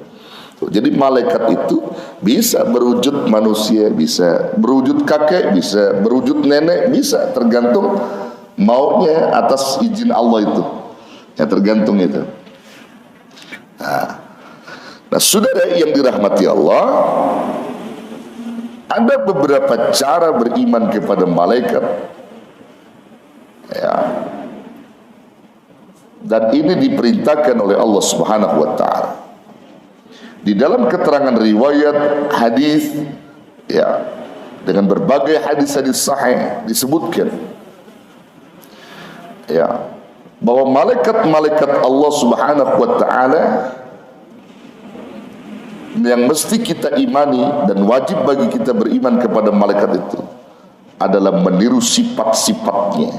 Jadi malaikat itu bisa berwujud manusia, bisa berwujud kakek, bisa berwujud nenek, bisa, tergantung maunya atas izin Allah itu. Ya tergantung itu. Nah, saudara yang dirahmati Allah, ada beberapa cara beriman kepada malaikat. Ya. Dan ini diperintahkan oleh Allah Subhanahu wa taala. Di dalam keterangan riwayat hadis, ya, dengan berbagai hadis-hadis sahih disebutkan, ya, bahwa malaikat-malaikat Allah Subhanahu wa taala yang mesti kita imani dan wajib bagi kita beriman kepada malaikat itu adalah meniru sifat-sifatnya.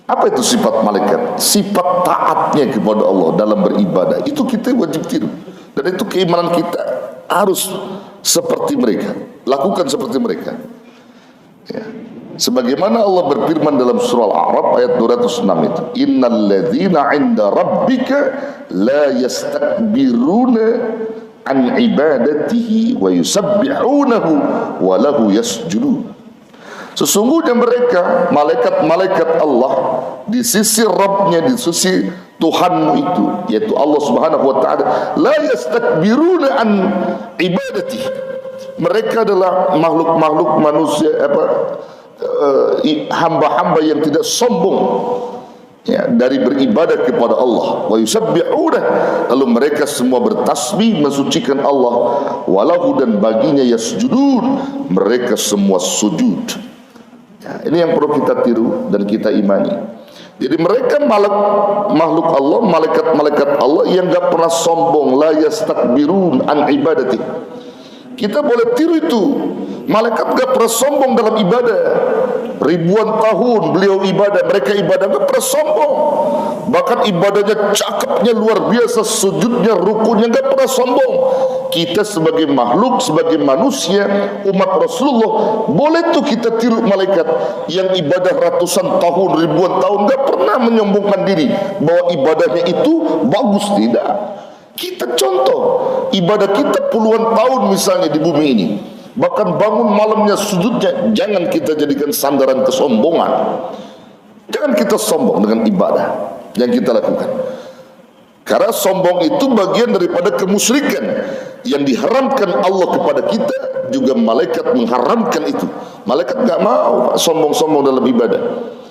Apa itu sifat malaikat? Sifat taatnya kepada Allah dalam beribadah. Itu kita wajib tiru. Dan itu keimanan kita harus seperti mereka, lakukan seperti mereka. Ya. Sebagaimana Allah berfirman dalam surah Al-A'raf ayat 206 itu, innal ladzina 'inda rabbika la yastakbiruna an ibadatihi wa yusabbihunahu wa lahu yasjudun. Sesungguhnya mereka, malaikat-malaikat Allah di sisi Rabbnya, di sisi Tuhanmu itu, yaitu Allah Subhanahu wa ta'ala, la yastakbiruna an ibadatihi. Mereka adalah makhluk-makhluk manusia, hamba-hamba yang tidak sombong, ya, dari beribadah kepada Allah. Wa yusabbihuna, lalu mereka semua bertasbih mensucikan Allah. Walahu, dan baginya yasjudun, mereka semua sujud. Ya, ini yang perlu kita tiru dan kita imani. Jadi mereka makhluk Allah, malaikat-malaikat Allah yang gak pernah sombong, la yastakbirun an ibadati. Kita boleh tiru itu. Malaikat gak pernah sombong dalam ibadah. Ribuan tahun beliau ibadah, mereka ibadah gak pernah sombong. Bahkan ibadahnya cakepnya luar biasa, sujudnya, rukunya gak pernah sombong. Kita sebagai makhluk, sebagai manusia, umat Rasulullah, boleh tuh kita tiru malaikat yang ibadah ratusan tahun, ribuan tahun, gak pernah menyombongkan diri bahwa ibadahnya itu bagus, tidak. Kita contoh ibadah kita puluhan tahun misalnya di bumi ini, bahkan bangun malamnya sujudnya, jangan kita jadikan sandaran kesombongan. Jangan kita sombong dengan ibadah yang kita lakukan, karena sombong itu bagian daripada kemusyrikan yang diharamkan Allah kepada kita. Juga malaikat mengharamkan itu. Malaikat gak mau sombong-sombong dalam ibadah.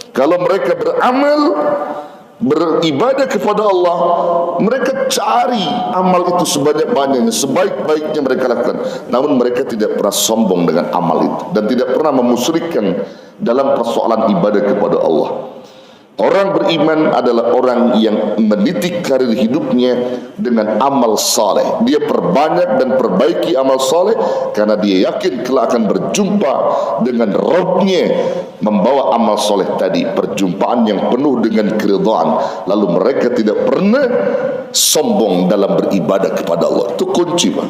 Kalau mereka beramal, beribadah kepada Allah, mereka cari amal itu sebanyak-banyaknya, sebaik-baiknya mereka lakukan. Namun mereka tidak pernah sombong dengan amal itu, dan tidak pernah memusyrikkan dalam persoalan ibadah kepada Allah. Orang beriman adalah orang yang meniti karir hidupnya dengan amal saleh. Dia perbanyak dan perbaiki amal saleh karena dia yakin kelak akan berjumpa dengan Rabbnya, membawa amal saleh tadi, perjumpaan yang penuh dengan keridhaan. Lalu mereka tidak pernah sombong dalam beribadah kepada Allah. Itu kunci, Pak.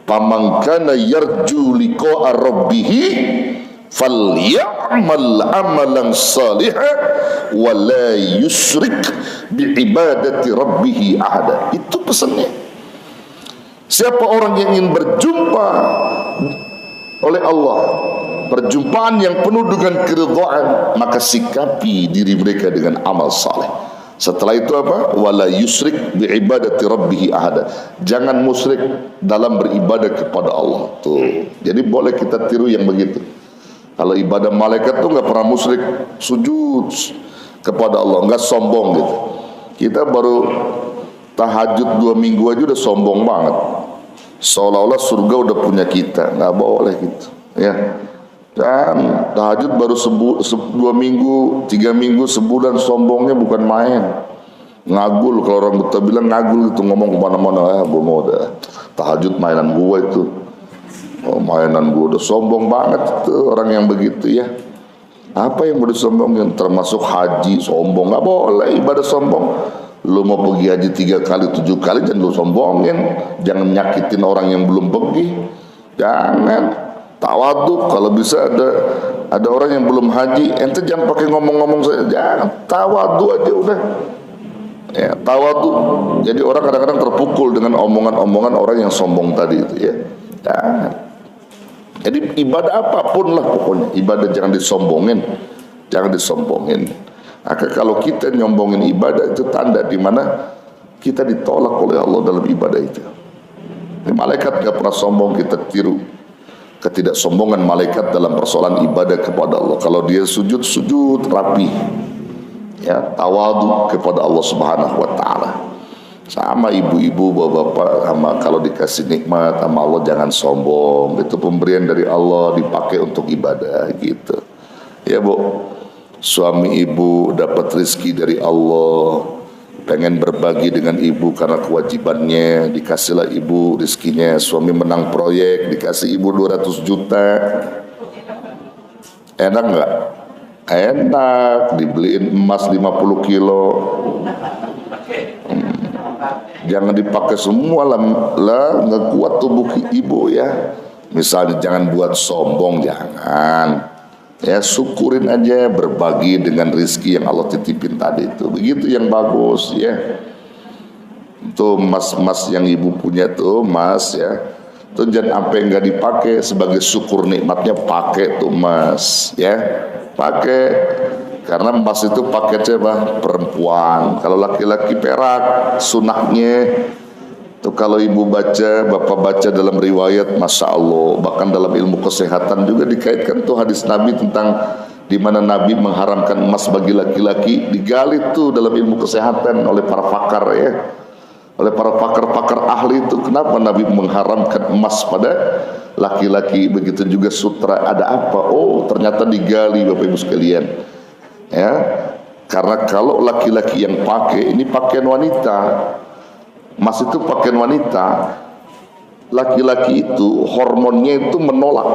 Faman kana yarju liqa'a rabbih falyamal amalan salihan wa la yusyrik biibadati rabbih ahada. Itu pesannya. Siapa orang yang ingin berjumpa oleh Allah, perjumpaan yang penuh dengan keridhaan, maka sikapi diri mereka dengan amal saleh. Setelah itu apa? Wala yusyrik biibadati rabbih ahada. Jangan musyrik dalam beribadah kepada Allah. Tuh. Jadi boleh kita tiru yang begitu. Kalau ibadah malaikat tuh nggak pernah musyrik, sujud kepada Allah, nggak sombong gitu. Kita baru tahajud 2 minggu aja udah sombong banget, seolah-olah surga udah punya kita. Nggak boleh gitu, ya. Dan tahajud baru 2 minggu, 3 minggu, sebulan, sombongnya bukan main. Ngagul, kalau orang Buta bilang ngagul itu, ngomong kemana-mana, gue mau dah tahajud mainan gue itu. Oh, mainan gue, udah sombong banget itu orang yang begitu, ya. Apa yang mau disombongin? Termasuk haji sombong, nggak boleh ibadah sombong. Lu mau pergi haji 3 kali 7 kali jangan lu sombongin, jangan nyakitin orang yang belum pergi, jangan. Tawadhu. Kalau bisa ada orang yang belum haji, ente jangan pakai ngomong-ngomong saja, jangan, tawadhu aja udah. Ya, tawadhu. Jadi orang kadang-kadang terpukul dengan omongan-omongan orang yang sombong tadi itu ya. Jangan. Jadi ibadah apapun lah pokoknya, ibadah jangan disombongin, jangan disombongin. Maka kalau kita nyombongin ibadah itu tanda di mana kita ditolak oleh Allah dalam ibadah itu. Malaikat gak pernah sombong, kita tiru ketidaksombongan malaikat dalam persoalan ibadah kepada Allah. Kalau dia sujud rapi, ya, tawadhu kepada Allah Subhanahu wa taala. Sama ibu-ibu, bapak-bapak, sama kalau dikasih nikmat sama Allah jangan sombong. Itu pemberian dari Allah dipakai untuk ibadah gitu. Ya, Bu. Suami ibu dapat rezeki dari Allah, pengen berbagi dengan ibu karena kewajibannya, dikasihlah ibu rezekinya. Suami menang proyek, dikasih ibu 200 juta. Enak nggak? Enak. Dibeliin emas 50 kilo. Jangan dipakai semua lah, nggak kuat tubuh ibu ya. Misalnya jangan buat sombong, jangan. Ya, syukurin aja, berbagi dengan rezeki yang Allah titipin tadi itu. Begitu yang bagus ya. Tuh emas-emas yang ibu punya tuh, emas ya. Tuh jangan sampai nggak dipakai, sebagai syukur nikmatnya pakai tuh emas ya. Pakai, karena emas itu paketnya apa? Perempuan. Kalau laki-laki perak, sunahnya. Tuh kalau ibu baca, bapak baca dalam riwayat, Masya Allah, bahkan dalam ilmu kesehatan juga dikaitkan tuh hadis Nabi tentang di mana Nabi mengharamkan emas bagi laki-laki, digali tuh dalam ilmu kesehatan oleh para pakar ya, oleh para pakar-pakar ahli itu. Kenapa Nabi mengharamkan emas pada laki-laki? Begitu juga sutra, ada apa? Oh, ternyata digali Bapak Ibu sekalian ya, karena kalau laki-laki yang pakai, ini pakaian wanita. Emas itu pakaian wanita. Laki-laki itu hormonnya itu menolak.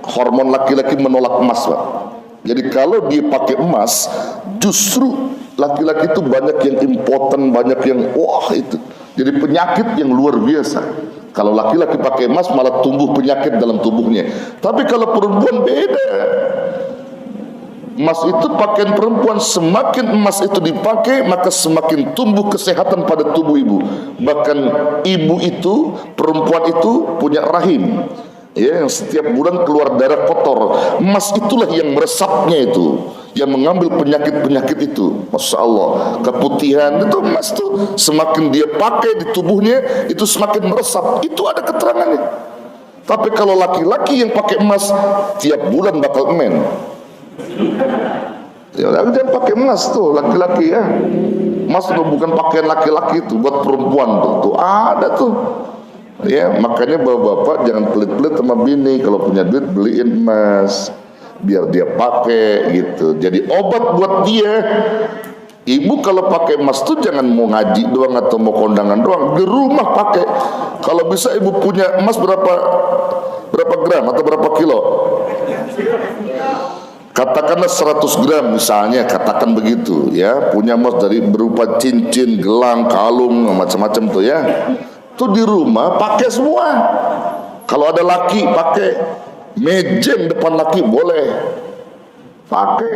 Hormon laki-laki menolak emas, Pak. Jadi kalau dia pakai emas, justru laki-laki itu banyak yang impoten, banyak yang wah itu. Jadi penyakit yang luar biasa. Kalau laki-laki pakai emas malah tumbuh penyakit dalam tubuhnya. Tapi kalau perempuan beda. Emas itu pakaian perempuan, semakin emas itu dipakai maka semakin tumbuh kesehatan pada tubuh ibu. Bahkan ibu itu, perempuan itu punya rahim ya, yang setiap bulan keluar darah kotor. Emas itulah yang meresapnya itu, yang mengambil penyakit-penyakit itu. Masya Allah, keputihan itu emas tuh semakin dia pakai di tubuhnya itu semakin meresap. Itu ada keterangannya. Tapi kalau laki-laki yang pakai emas tiap bulan bakal emen. Ya, jangan pakai emas tuh laki-laki ya. Emas tuh bukan pakaian laki-laki itu, buat perempuan tuh ada tuh. Ya, makanya bapak-bapak jangan pelit-pelit sama bini. Kalau punya duit beliin emas, biar dia pakai gitu. Jadi obat buat dia. Ibu kalau pakai emas tuh jangan mau ngaji doang atau mau kondangan doang, di rumah pakai. Kalau bisa ibu punya emas berapa gram atau berapa kilo? Katakanlah 100 gram misalnya, katakan begitu ya, punya emas dari berupa cincin, gelang, kalung, macam-macam tuh ya. Tuh di rumah pakai semua. Kalau ada laki pakai mejen depan laki boleh. Pakai.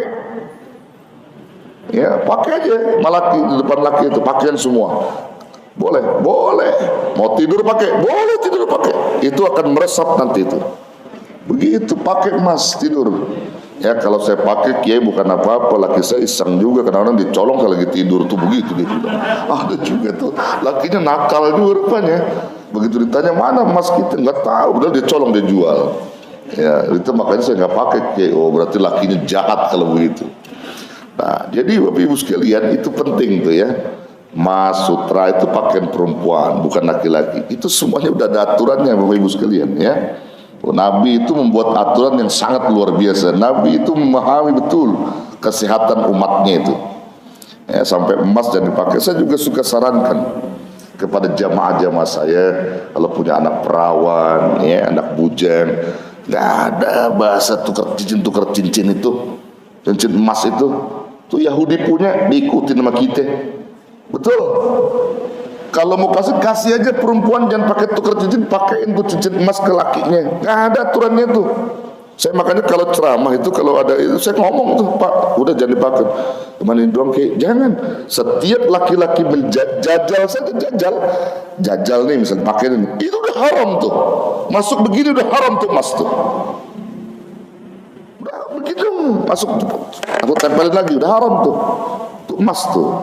Ya, pakai aja malaki di depan laki itu pakaian semua. Boleh, boleh. Mau tidur pakai, boleh tidur pakai. Itu akan meresap nanti itu. Begitu pakai emas tidur. Ya, kalau saya pakai kiai bukan apa-apa, laki saya iseng juga, kadang-kadang dicolong kalau lagi tidur tuh begitu dia bilang. Ada juga tuh, lakinya nakal juga rupanya. Begitu ditanya mana emas kita, nggak tahu, udah dia colong dia jual. Ya, itu makanya saya nggak pakai kiai. Oh, berarti lakinya jahat kalau begitu. Nah, jadi Bapak Ibu sekalian itu penting tuh ya. Emas, sutra itu pakaian perempuan, bukan laki-laki. Itu semuanya udah ada aturannya Bapak Ibu sekalian ya. Nabi itu membuat aturan yang sangat luar biasa. Nabi itu memahami betul kesehatan umatnya itu ya, sampai emas dan dipakai. Saya juga suka sarankan kepada jamaah-jamaah saya, kalau punya anak perawan ya, anak bujang, nggak ada bahasa tukar cincin itu, cincin emas itu tuh Yahudi punya, diikutin sama kita. Betul. Kalau mau kasih aja perempuan, jangan pakai tukar cincin, pakaiin tuh cincin emas ke lakinya. Nggak ada aturannya tuh. Saya makanya kalau ceramah itu, kalau ada itu saya ngomong tuh, Pak, udah jangan dipakai. Cuman ini doang kayak jangan. Setiap laki-laki menjajal saja, jajal nih misalnya pakai ini, itu udah haram tuh. Masuk begini udah haram tuh emas tuh. Udah begitu masuk, aku tempelin lagi udah haram tuh. Tuh emas tuh.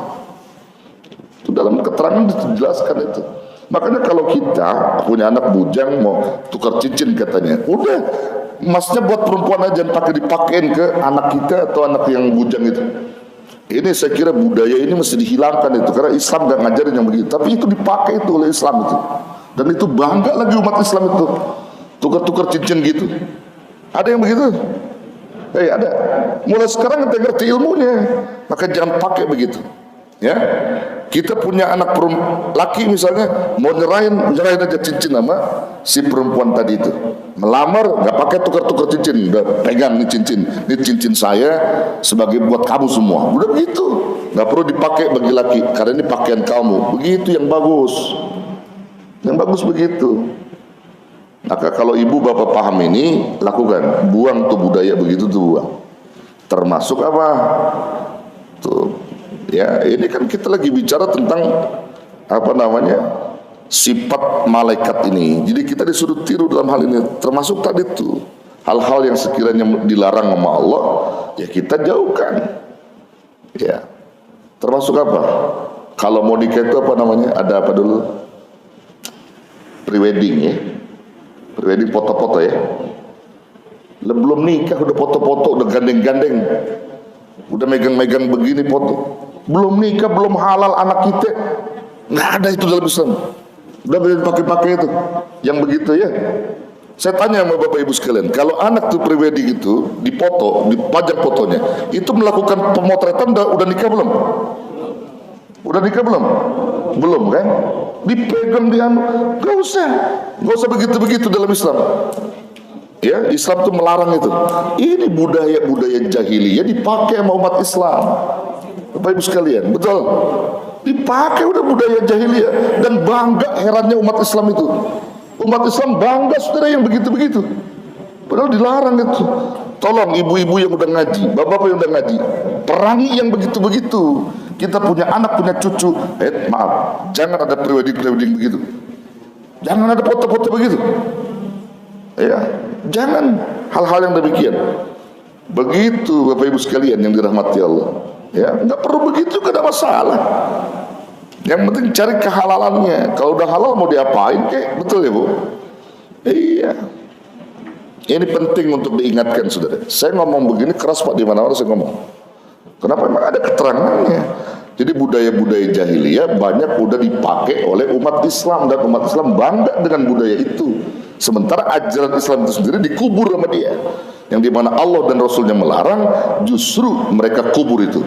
Itu dalam keterangan dijelaskan itu. Makanya kalau kita punya anak bujang mau tukar cincin katanya, udah emasnya buat perempuan aja, pakai dipakein ke anak kita atau anak yang bujang itu. Ini saya kira budaya ini mesti dihilangkan itu, karena Islam gak ngajarin yang begitu. Tapi itu dipakai itu oleh Islam itu, dan itu bangga lagi umat Islam itu tukar-tukar cincin gitu. Ada yang begitu? Ada. Mulai sekarang kita ngerti ilmunya, maka jangan pakai begitu. Ya, kita punya anak laki misalnya mau nyerahin aja cincin sama si perempuan tadi itu. Melamar nggak pakai tukar-tukar cincin, udah pegang nih cincin saya sebagai buat kamu semua. Udah begitu, nggak perlu dipakai bagi laki karena ini pakaian kamu. Begitu yang bagus begitu. Maka kalau ibu bapak paham ini, lakukan, buang tuh budaya begitu tuh buang. Termasuk apa? Tuh. Ya, ini kan kita lagi bicara tentang sifat malaikat ini. Jadi kita disuruh tiru dalam hal ini. Termasuk tadi tuh hal-hal yang sekiranya dilarang sama Allah, ya kita jauhkan. Ya, termasuk apa? Kalau mau nikah itu ada apa dulu? Prewedding ya, prewedding foto-foto ya. Belum nikah udah foto-foto, udah gandeng-gandeng, udah megang-megang begini foto. Belum nikah, belum halal anak kita, nggak ada itu dalam Islam. Udah boleh pakai itu, yang begitu ya. Saya tanya sama bapak ibu sekalian, kalau anak tuh prewedding itu dipoto, dipajang fotonya, itu melakukan pemotretan udah nikah belum? Udah nikah belum? Belum kan? Dipegang nggak usah begitu dalam Islam. Ya, Islam tuh melarang itu. Ini budaya jahiliyah dipakai sama umat Islam. Bapak ibu sekalian, betul, dipakai udah budaya jahiliyah, dan bangga herannya umat Islam itu. Umat Islam bangga saudara yang begitu-begitu, padahal dilarang itu. Tolong ibu-ibu yang udah ngaji, bapak-bapak yang udah ngaji, perangi yang begitu-begitu. Kita punya anak, punya cucu, maaf, jangan ada prewedding begitu, jangan ada foto-foto begitu. Ya, jangan hal-hal yang demikian. Begitu bapak ibu sekalian yang dirahmati Allah. Ya, nggak perlu begitu, nggak ada masalah. Yang penting cari kehalalannya. Kalau udah halal mau diapain kek, betul ya bu? Iya. Ini penting untuk diingatkan saudara. Saya ngomong begini keras pak, di mana-mana saya ngomong. Kenapa? Memang ada keterangannya. Jadi budaya-budaya jahiliyah banyak udah dipakai oleh umat Islam, dan umat Islam bangga dengan budaya itu. Sementara ajaran Islam itu sendiri dikubur sama dia. Yang dimana Allah dan Rasulnya melarang, justru mereka kubur itu.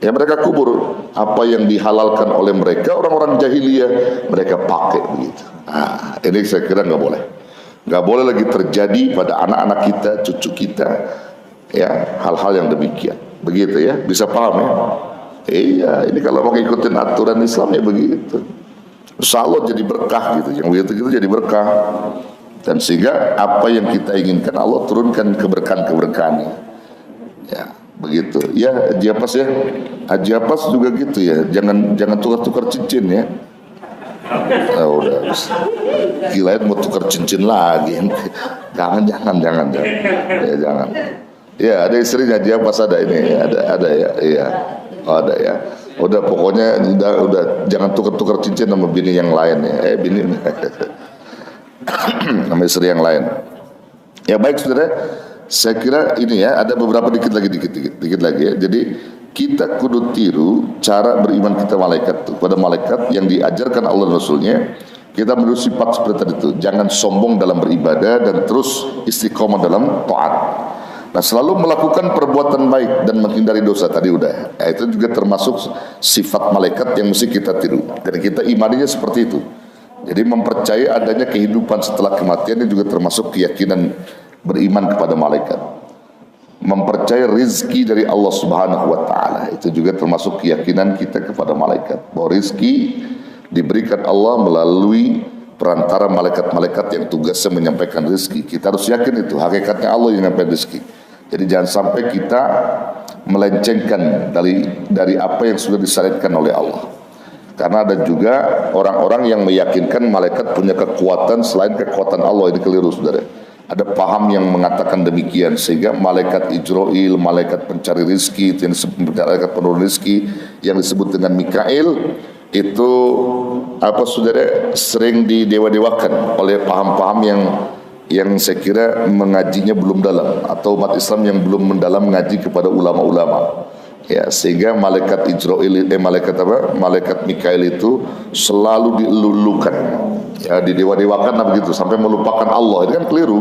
Ya, mereka kubur apa yang dihalalkan oleh mereka orang-orang jahiliyah, mereka pakai begitu. Nah, ini saya kira nggak boleh lagi terjadi pada anak-anak kita, cucu kita, ya, hal-hal yang demikian. Begitu ya, bisa paham ya? Iya, ini kalau mau ikutin aturan Islam ya begitu. Insya Allah jadi berkah gitu, yang begitu jadi berkah. Dan sehingga apa yang kita inginkan Allah turunkan keberkahan-keberkahannya. Ya, begitu. Ya, Haji Apas ya. Haji Apas juga gitu ya. Jangan tukar-tukar cincin ya. Udah. Kirain mau tukar cincin lagi. Jangan. Ya, jangan. Ya, ada istrinya Haji Apas ada ini. Ada ya. Iya. Oh, ada ya. Udah pokoknya udah jangan tukar-tukar cincin sama bini yang lain ya. Bini sama istri yang lain. Ya baik saudara, saya kira ini ya, ada beberapa dikit lagi ya. Jadi kita kudu tiru cara beriman kita pada malaikat yang diajarkan Allah dan Rasulnya. Kita menurut sifat seperti tadi itu, jangan sombong dalam beribadah dan terus istiqomah dalam taat. Nah, selalu melakukan perbuatan baik dan menghindari dosa tadi udah. Ya, itu juga termasuk sifat malaikat yang mesti kita tiru. Dan kita imaninya seperti itu. Jadi mempercayai adanya kehidupan setelah kematian ini juga termasuk keyakinan beriman kepada malaikat. Mempercayai rizki dari Allah Subhanahu wa taala itu juga termasuk keyakinan kita kepada malaikat, bahwa rizki diberikan Allah melalui perantara malaikat-malaikat yang tugasnya menyampaikan rizki. Kita harus yakin itu, hakikatnya Allah yang menyampaikan rizki. Jadi jangan sampai kita melencengkan dari apa yang sudah disyariatkan oleh Allah. Karena ada juga orang-orang yang meyakinkan malaikat punya kekuatan selain kekuatan Allah. Ini keliru, saudara. Ada paham yang mengatakan demikian, sehingga malaikat Ijroil, malaikat pencari rizki, itu yang disebut malaikat penurun rizki, yang disebut dengan Mikail, itu saudara, sering didewa-dewakan oleh paham-paham yang saya kira mengajinya belum dalam, atau umat Islam yang belum mendalam mengaji kepada ulama-ulama. Ya, sehingga malaikat Ijroil, malaikat Mikail itu selalu dilulukan, ya, didewa-dewakan begitu sampai melupakan Allah. Itu kan keliru.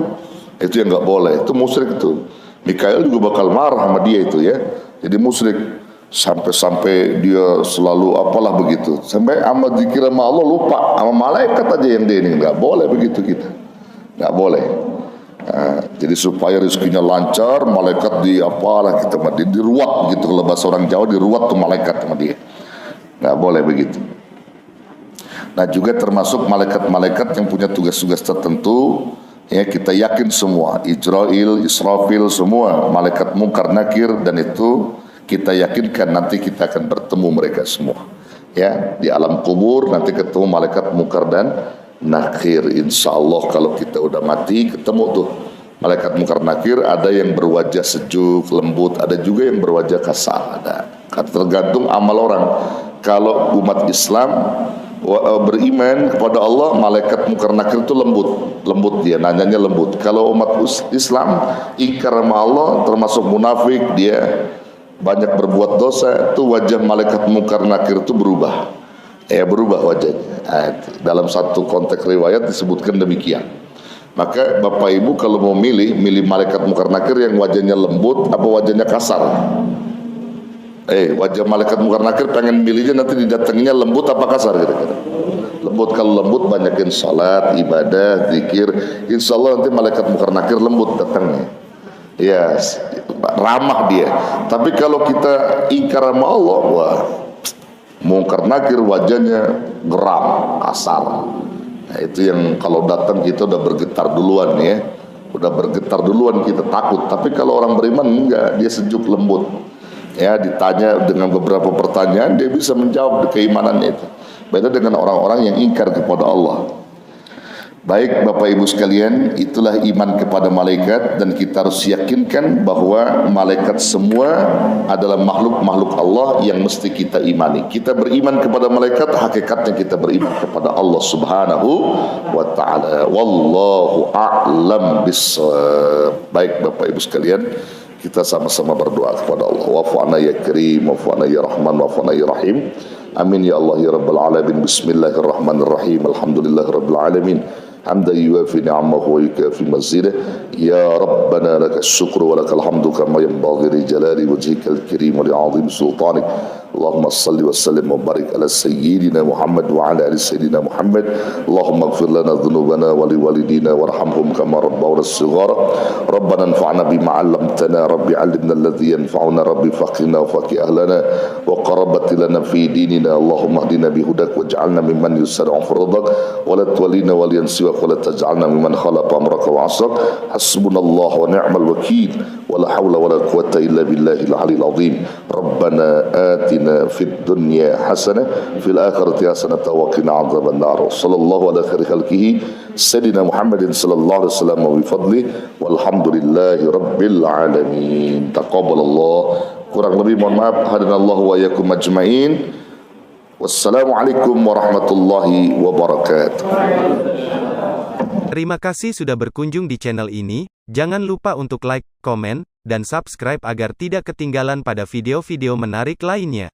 Itu yang nggak boleh. Itu musyrik itu. Mikail juga bakal marah sama dia itu, ya. Jadi musyrik sampai dia selalu apalah begitu. Sampai sama zikir sama Allah lupa sama malaikat aja yang dia ini. Nggak boleh begitu kita. Nggak boleh. Nah, jadi supaya rezekinya lancar, malaikat diruat gitu. Kalau bahasa orang Jawa, diruat tuh malaikat sama dia. Nggak boleh begitu. Nah, juga termasuk malaikat-malaikat yang punya tugas-tugas tertentu, ya, kita yakin semua, Ijrail, Israfil, semua malaikat Munkar Nakir, dan itu kita yakinkan nanti kita akan bertemu mereka semua, ya, di alam kubur nanti ketemu malaikat Munkar dan Nakir. Insya Allah kalau kita udah mati ketemu tuh malaikat Munkar Nakir. Ada yang berwajah sejuk, lembut, ada juga yang berwajah kasar. Ada, tergantung amal orang. Kalau umat Islam beriman kepada Allah, malaikat Munkar Nakir itu lembut dia, nanyanya lembut. Kalau umat Islam ingkar sama Allah, termasuk munafik, dia banyak berbuat dosa, itu wajah malaikat Munkar Nakir itu berubah. Berubah wajahnya. Dalam satu konteks riwayat disebutkan demikian. Maka Bapak Ibu kalau mau milih malaikat Munkar Nakir yang wajahnya lembut apa wajahnya kasar? Wajah malaikat Munkar Nakir pengen milihnya nanti didatanginya lembut apa kasar kira-kira? Lembut. Kalau lembut banyakin salat, ibadah, zikir, insya Allah nanti malaikat Munkar Nakir lembut datangnya. Ya, ramah dia. Tapi kalau kita ingkar sama Allah, wah, Munkar Nakir wajahnya geram, kasar. Nah, itu yang kalau datang kita udah bergetar duluan, ya. Udah bergetar duluan, kita takut. Tapi kalau orang beriman enggak, dia sejuk lembut. Ya, ditanya dengan beberapa pertanyaan dia bisa menjawab keimanannya itu. Beda dengan orang-orang yang ingkar kepada Allah. Baik Bapak Ibu sekalian, itulah iman kepada malaikat, dan kita harus yakinkan bahwa malaikat semua adalah makhluk-makhluk Allah yang mesti kita imani. Kita beriman kepada malaikat, hakikatnya kita beriman kepada Allah Subhanahu wa ta'ala. Wallahu a'lam bissawab. Baik Bapak Ibu sekalian, kita sama-sama berdoa kepada Allah. Wa'fu'ana ya Karim, wa'fu'ana ya Rahman, wa'fu'ana ya Rahim. Amin ya Allah ya Rabbal Alamin. Bismillahirrahmanirrahim. Alhamdulillahirabbil alamin. حمدا يوافي نعمه ويكافي مزيده يا ربنا لك الشكر ولك الحمد كما ينبغي لجلال وجهك الكريم ولعظيم سلطانك اللهم صل وسلم وبارك على سيدنا محمد وعلى ال سيدنا محمد اللهم اغفر لنا ذنوبنا ولوالدينا وارحمهم كما ربونا صغارا ربنا انفعنا بما علمتنا رب علمنا الذي ينفعنا رب فقهنا وفقه اهلنا وقربت لنا في ديننا اللهم اهدنا بهداك واجعلنا ممن يسارع في رضاك ولا تولينا وليا سواك ولا تجعلنا ممن خالف امرك وعصاك حسبنا الله ونعم الوكيل ولا حول ولا قوة إلا بالله العلي العظيم ربنا آتنا في الدنيا حسنة في الآخرة حسنة وقنا عذاب النار صلى الله على خير خلقه سيدنا محمد صلى الله عليه وسلم وبفضله والحمد لله رب العالمين تقبل الله. Kurang lebih mohon maaf, hadanallahu wa iyyakum ajmain. Wassalamualaikum warahmatullahi wabarakatuh. Terima kasih sudah berkunjung di channel ini. Jangan lupa untuk like, komen, dan subscribe agar tidak ketinggalan pada video-video menarik lainnya.